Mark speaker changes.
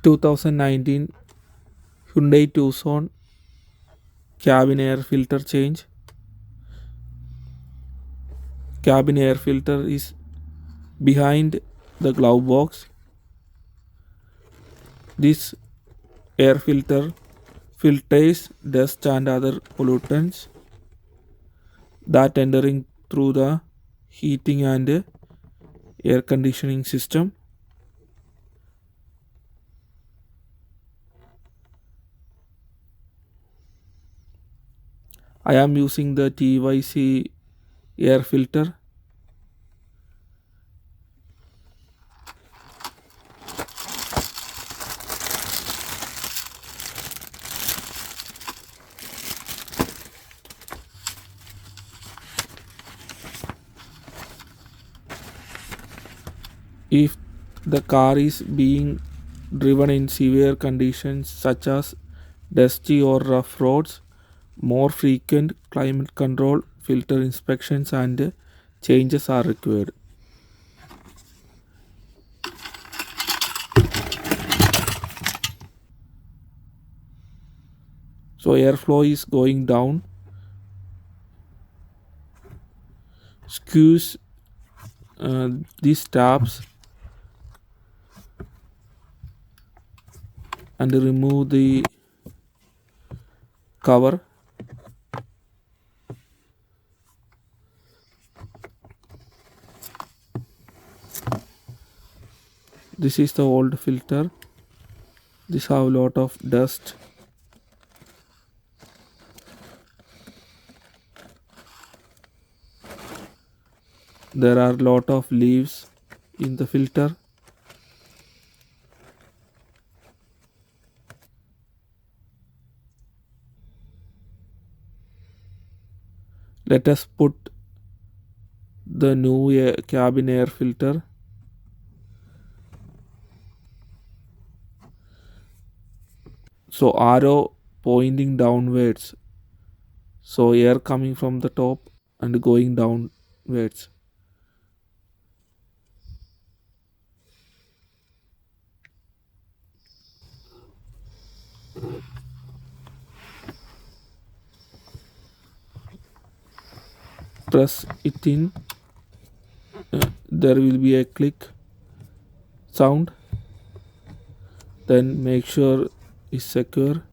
Speaker 1: 2019 Hyundai Tucson cabin air filter change. Cabin air filter is behind the glove box. This air filter filters dust and other pollutants that entering through the heating and air conditioning system. I am using the TYC air filter. If the car is being driven in severe conditions such as dusty or rough roads, more frequent climate control filter inspections and changes are required. So airflow is going down. Squeeze these tabs and remove the cover. This is the old filter. This have a lot of dust. There are lot of leaves in the filter. Let us put the new cabin air filter. So arrow pointing downwards. So air coming from the top and going downwards. Press it in. There will be a click sound. Then make sure it's secure.